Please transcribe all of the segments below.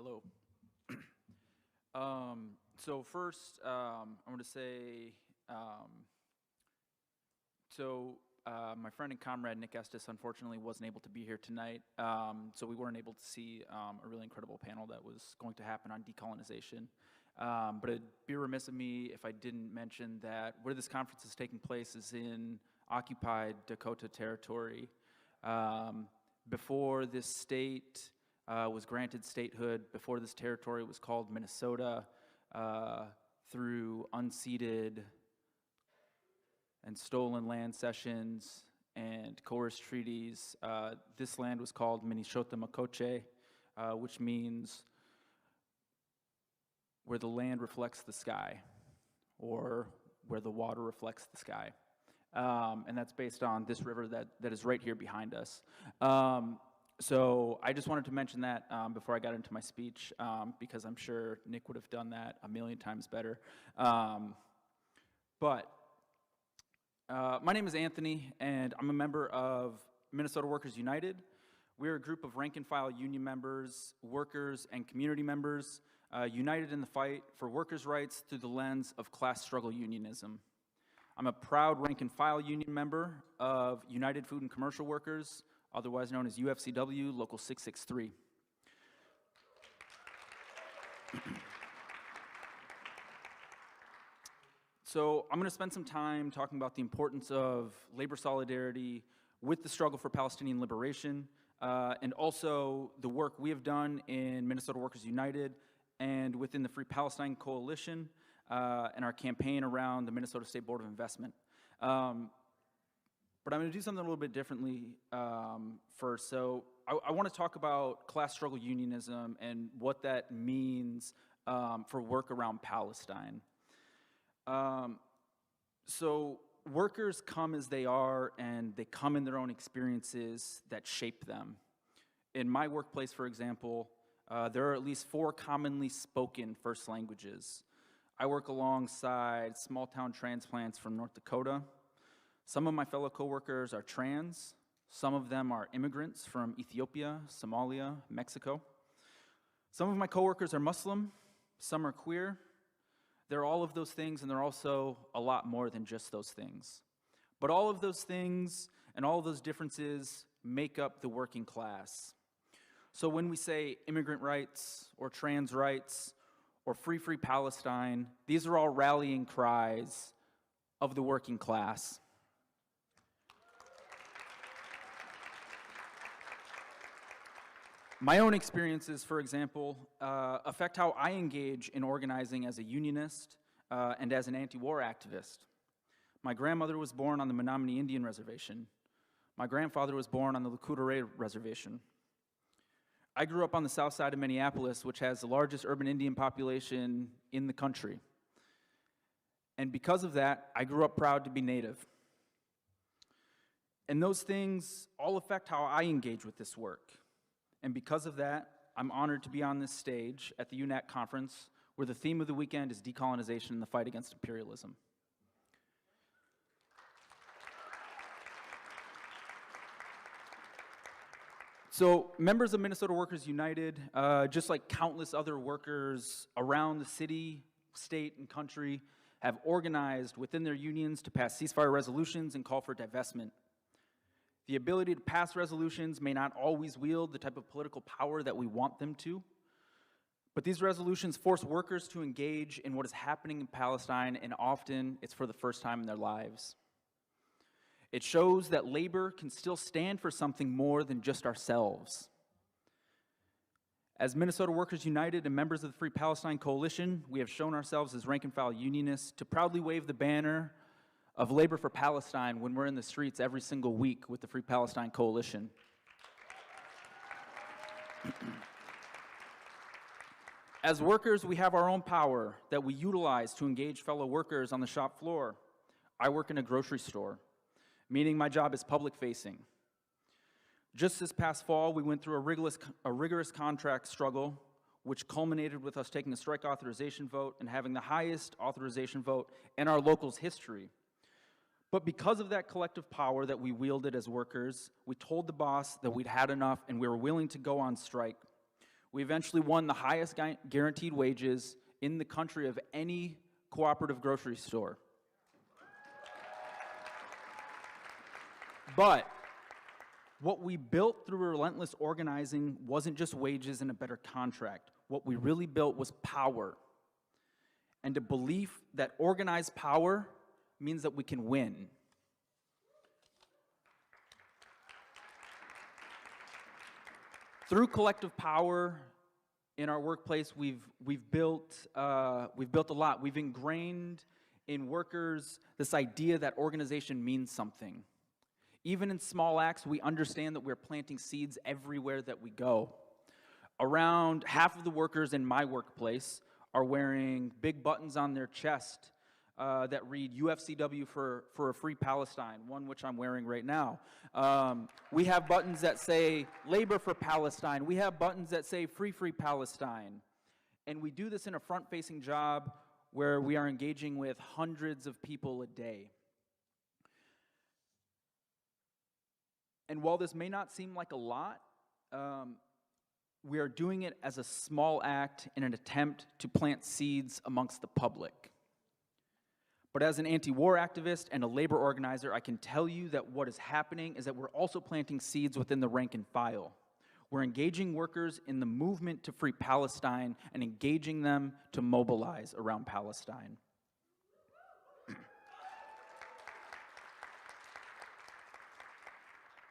Hello. So first, I'm going to say, my friend and comrade Nick Estes unfortunately wasn't able to be here tonight, so we weren't able to see a really incredible panel that was going to happen on decolonization. But it'd be remiss of me if I didn't mention that where this conference is taking place is in occupied Dakota territory. Before this state was granted statehood, before this territory was called Minnesota, through unceded and stolen land cessions and coerced treaties, this land was called Minnesota Makoche, which means where the land reflects the sky, or where the water reflects the sky. And that's based on this river that is right here behind us. So I just wanted to mention that before I got into my speech, because I'm sure Nick would have done that a million times better. But my name is Anthony, and I'm a member of Minnesota Workers United. We're a group of rank-and-file union members, workers, and community members united in the fight for workers' rights through the lens of class struggle unionism. I'm a proud rank-and-file union member of United Food and Commercial Workers, otherwise known as UFCW, Local 663. So I'm going to spend some time talking about the importance of labor solidarity with the struggle for Palestinian liberation, and also the work we have done in Minnesota Workers United and within the Free Palestine Coalition, and our campaign around the Minnesota State Board of Investment. But I'm going to do something a little bit differently first. So I want to talk about class struggle unionism and what that means for work around Palestine. So workers come as they are, and they come in their own experiences that shape them. In my workplace, for example, there are at least 4 commonly spoken first languages. I work alongside small-town transplants from North Dakota. Some of my fellow coworkers are trans. Some of them are immigrants from Ethiopia, Somalia, Mexico. Some of my coworkers are Muslim. Some are queer. They're all of those things, and they're also a lot more than just those things. But all of those things and all of those differences make up the working class. So when we say immigrant rights or trans rights or free Palestine, these are all rallying cries of the working class. My own experiences, for example, affect how I engage in organizing as a unionist and as an anti-war activist. My grandmother was born on the Menominee Indian Reservation. My grandfather was born on the Lakota Reservation. I grew up on the south side of Minneapolis, which has the largest urban Indian population in the country. And because of that, I grew up proud to be Native. And those things all affect how I engage with this work. And because of that, I'm honored to be on this stage at the UNAC conference, where the theme of the weekend is decolonization and the fight against imperialism. So members of Minnesota Workers United, just like countless other workers around the city, state, and country, have organized within their unions to pass ceasefire resolutions and call for divestment. The ability to pass resolutions may not always wield the type of political power that we want them to, but these resolutions force workers to engage in what is happening in Palestine, and often it's for the first time in their lives. It shows that labor can still stand for something more than just ourselves. As Minnesota Workers United and members of the Free Palestine Coalition, we have shown ourselves as rank-and-file unionists to proudly wave the banner of labor for Palestine when we're in the streets every single week with the Free Palestine Coalition. As workers, we have our own power that we utilize to engage fellow workers on the shop floor. I work in a grocery store, meaning my job is public-facing. Just this past fall, we went through a rigorous contract struggle, which culminated with us taking a strike authorization vote and having the highest authorization vote in our local's history. But because of that collective power that we wielded as workers, we told the boss that we'd had enough and we were willing to go on strike. We eventually won the highest guaranteed wages in the country of any cooperative grocery store. But what we built through relentless organizing wasn't just wages and a better contract. What we really built was power, and a belief that organized power means that we can win. Through collective power in our workplace, we've built a lot. We've ingrained in workers this idea that organization means something. Even in small acts, we understand that we're planting seeds everywhere that we go. Around half of the workers in my workplace are wearing big buttons on their chest that read UFCW for a free Palestine, one which I'm wearing right now. We have buttons that say labor for Palestine. We have buttons that say free Palestine. And we do this in a front-facing job where we are engaging with hundreds of people a day. And while this may not seem like a lot, we are doing it as a small act in an attempt to plant seeds amongst the public. But as an anti-war activist and a labor organizer, I can tell you that what is happening is that we're also planting seeds within the rank and file. We're engaging workers in the movement to free Palestine and engaging them to mobilize around Palestine.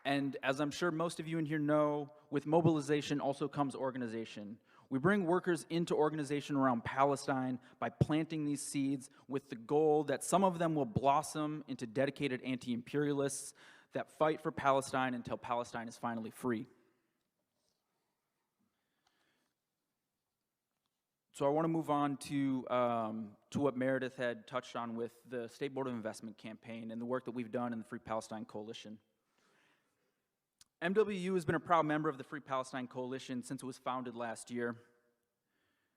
And as I'm sure most of you in here know, with mobilization also comes organization. We bring workers into organization around Palestine by planting these seeds with the goal that some of them will blossom into dedicated anti-imperialists that fight for Palestine until Palestine is finally free. So I want to move on to what Meredith had touched on with the State Board of Investment campaign and the work that we've done in the Free Palestine Coalition. MWU has been a proud member of the Free Palestine Coalition since it was founded last year.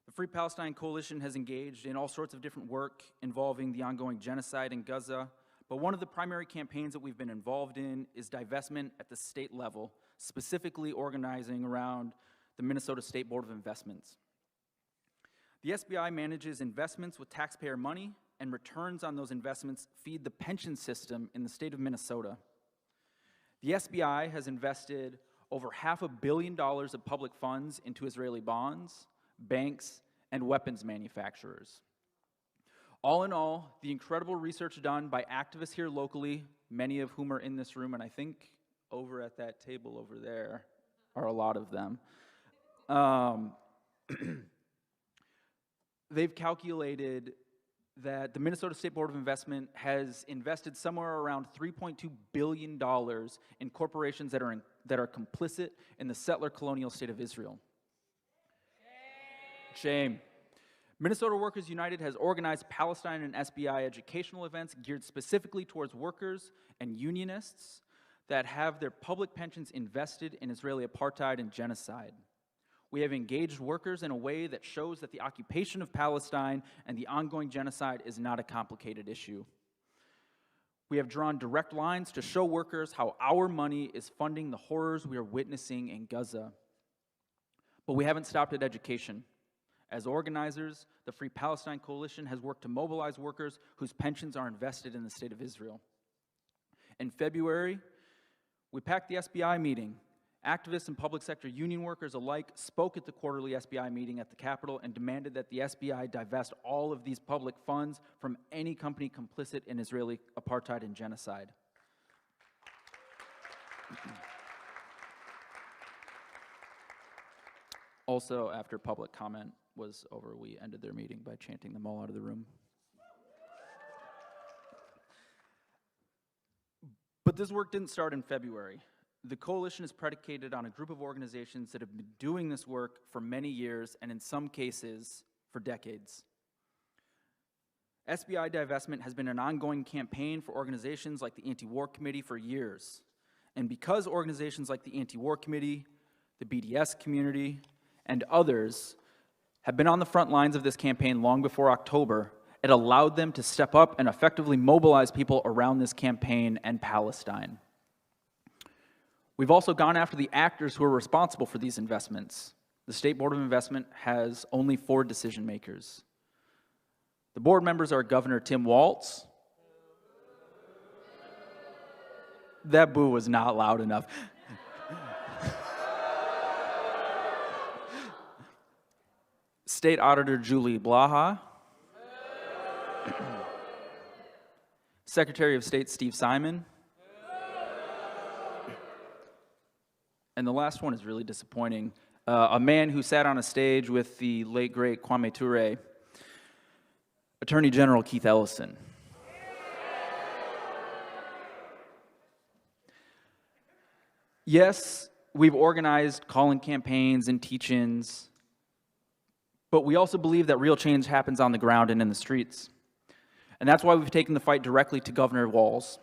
The Free Palestine Coalition has engaged in all sorts of different work involving the ongoing genocide in Gaza, but one of the primary campaigns that we've been involved in is divestment at the state level, specifically organizing around the Minnesota State Board of Investments. The SBI manages investments with taxpayer money, and returns on those investments feed the pension system in the state of Minnesota. The SBI has invested over $500 million of public funds into Israeli bonds, banks, and weapons manufacturers. All in all, the incredible research done by activists here locally, many of whom are in this room, and I think over at that table over there are a lot of them. They've calculated that the Minnesota State Board of Investment has invested somewhere around $3.2 billion in corporations that are complicit in the settler colonial state of Israel. Shame. Minnesota Workers United has organized Palestine and SBI educational events geared specifically towards workers and unionists that have their public pensions invested in Israeli apartheid and genocide. We have engaged workers in a way that shows that the occupation of Palestine and the ongoing genocide is not a complicated issue. We have drawn direct lines to show workers how our money is funding the horrors we are witnessing in Gaza. But we haven't stopped at education. As organizers, the Free Palestine Coalition has worked to mobilize workers whose pensions are invested in the state of Israel. In February, we packed the SBI meeting. Activists and public sector union workers alike spoke at the quarterly SBI meeting at the Capitol and demanded that the SBI divest all of these public funds from any company complicit in Israeli apartheid and genocide. Also, after public comment was over, we ended their meeting by chanting them all out of the room. But this work didn't start in February. The coalition is predicated on a group of organizations that have been doing this work for many years, and in some cases, for decades. SBI divestment has been an ongoing campaign for organizations like the Anti-War Committee for years. And because organizations like the Anti-War Committee, the BDS community, and others have been on the front lines of this campaign long before October, it allowed them to step up and effectively mobilize people around this campaign and Palestine. We've also gone after the actors who are responsible for these investments. The State Board of Investment has only 4 decision makers. The board members are Governor Tim Walz. That boo was not loud enough. State Auditor Julie Blaha. Secretary of State Steve Simon. And the last one is really disappointing. A man who sat on a stage with the late, great Kwame Ture, Attorney General Keith Ellison. Yes, we've organized call-in campaigns and teach-ins, but we also believe that real change happens on the ground and in the streets. And that's why we've taken the fight directly to Governor Walz.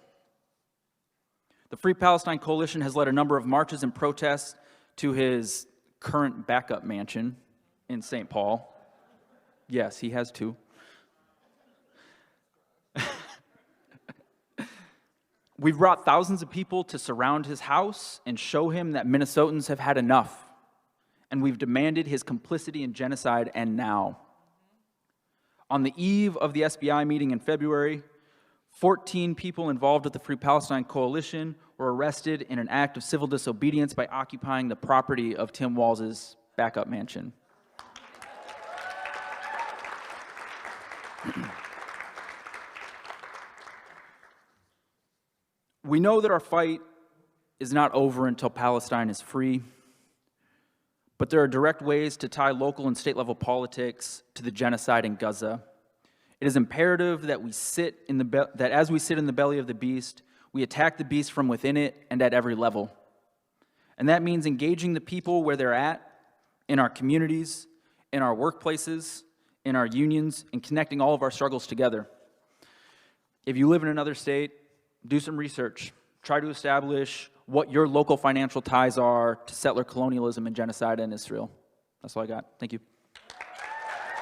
The Free Palestine Coalition has led a number of marches and protests to his current backup mansion in St. Paul. Yes, he has 2. We've brought thousands of people to surround his house and show him that Minnesotans have had enough, and we've demanded his complicity in genocide and now. On the eve of the SBI meeting in February, 14 people involved with the Free Palestine Coalition were arrested in an act of civil disobedience by occupying the property of Tim Walz's backup mansion. We know that our fight is not over until Palestine is free, but there are direct ways to tie local and state-level politics to the genocide in Gaza. It is imperative that as we sit in the belly of the beast, we attack the beast from within it and at every level. And that means engaging the people where they're at, in our communities, in our workplaces, in our unions, and connecting all of our struggles together. If you live in another state, do some research. Try to establish what your local financial ties are to settler colonialism and genocide in Israel. That's all I got. Thank you.